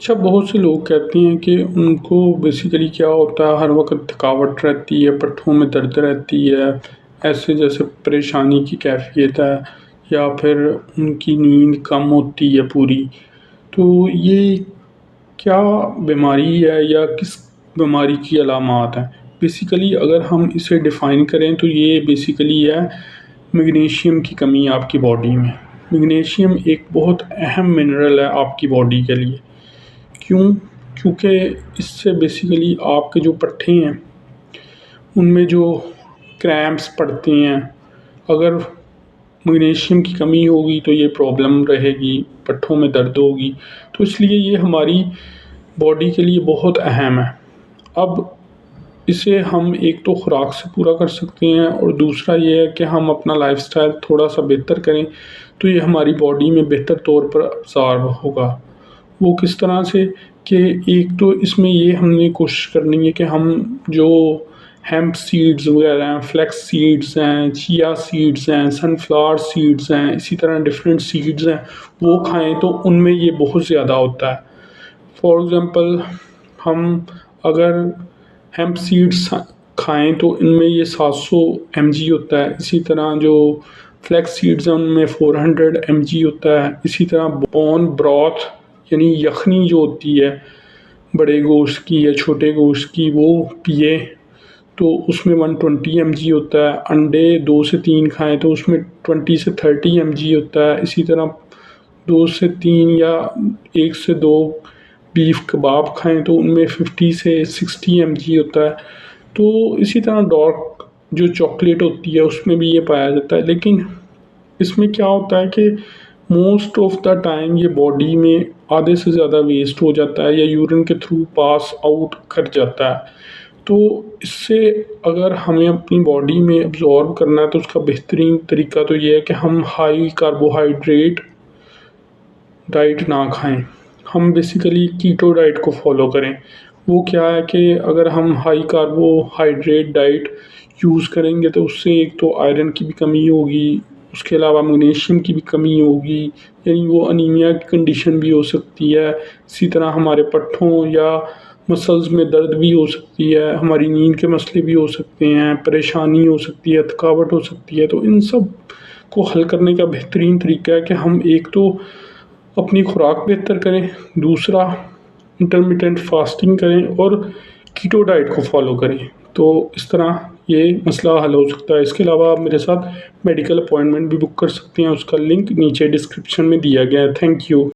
اچھا، بہت سے لوگ کہتے ہیں کہ ان کو بیسیکلی کیا ہوتا ہے، ہر وقت تھکاوٹ رہتی ہے، پٹھوں میں درد رہتی ہے، ایسے جیسے پریشانی کی کیفیت ہے، یا پھر ان کی نیند کم ہوتی ہے پوری. تو یہ کیا بیماری ہے یا کس بیماری کی علامات ہیں؟ بیسیکلی اگر ہم اسے ڈیفائن کریں تو یہ بیسیکلی ہے میگنیشیم کی کمی آپ کی باڈی میں. میگنیشیم ایک بہت اہم منرل ہے آپ کی باڈی کے لیے. کیونکہ اس سے بیسیکلی آپ کے جو پٹھے ہیں ان میں جو کریمپس پڑتے ہیں، اگر میگنیشیم کی کمی ہوگی تو یہ پرابلم رہے گی، پٹھوں میں درد ہوگی. تو اس لیے یہ ہماری باڈی کے لیے بہت اہم ہے. اب اسے ہم ایک تو خوراک سے پورا کر سکتے ہیں، اور دوسرا یہ ہے کہ ہم اپنا لائف سٹائل تھوڑا سا بہتر کریں تو یہ ہماری باڈی میں بہتر طور پر ابزارب ہوگا. وہ کس طرح سے کہ ایک تو اس میں یہ ہم نے کوشش کرنی ہے کہ ہم جو ہیمپ سیڈز وغیرہ ہیں، فلیکس سیڈز ہیں، چیا سیڈز ہیں، سن فلاور سیڈز ہیں، اسی طرح ڈفرینٹ سیڈز ہیں، وہ کھائیں تو ان میں یہ بہت زیادہ ہوتا ہے. فار ایگزامپل ہم اگر ہیمپ سیڈس کھائیں تو ان میں یہ 700 mg ہوتا ہے. اسی طرح جو فلیکس سیڈز ہیں ان میں 400 mg ہوتا ہے. اسی طرح بون براتھ یعنی یخنی جو ہوتی ہے بڑے گوشت کی یا چھوٹے گوشت کی، وہ پیے تو اس میں 120 mg ہوتا ہے. انڈے 2 سے 3 کھائیں تو اس میں 20 سے 30 mg ہوتا ہے. اسی طرح 2 سے 3 یا 1 سے 2 بیف کباب کھائیں تو ان میں 50 سے 60 mg ہوتا ہے. تو اسی طرح ڈارک جو چاکلیٹ ہوتی ہے اس میں بھی یہ پایا جاتا ہے. لیکن اس میں کیا ہوتا ہے کہ موسٹ آف دا ٹائم یہ باڈی میں آدھے سے زیادہ ویسٹ ہو جاتا ہے یا یورین کے تھرو پاس آؤٹ کر جاتا ہے. تو اس سے اگر ہمیں اپنی باڈی میں ابزارب کرنا ہے تو اس کا بہترین طریقہ تو یہ ہے کہ ہم ہائی کاربوہائیڈریٹ ڈائٹ نہ کھائیں. ہم بیسیکلی کیٹو ڈائٹ کو فالو کریں. وہ کیا ہے کہ اگر ہم ہائی کاربوہائیڈریٹ ڈائٹ یوز کریں گے تو اس سے ایک تو آئرن کی بھی کمی ہوگی، اس کے علاوہ میگنیشیم کی بھی کمی ہوگی، یعنی وہ انیمیا کی کنڈیشن بھی ہو سکتی ہے. اسی طرح ہمارے پٹھوں یا مسلز میں درد بھی ہو سکتی ہے، ہماری نیند کے مسئلے بھی ہو سکتے ہیں، پریشانی ہو سکتی ہے، تھکاوٹ ہو سکتی ہے. تو ان سب کو حل کرنے کا بہترین طریقہ ہے کہ ہم ایک تو اپنی خوراک بہتر کریں، دوسرا انٹرمیٹنٹ فاسٹنگ کریں، اور کیٹو ڈائٹ کو فالو کریں. تو اس طرح یہ مسئلہ حل ہو سکتا ہے. اس کے علاوہ آپ میرے ساتھ میڈیکل اپوائنٹمنٹ بھی بک کر سکتے ہیں، اس کا لنک نیچے ڈسکرپشن میں دیا گیا ہے. Thank you.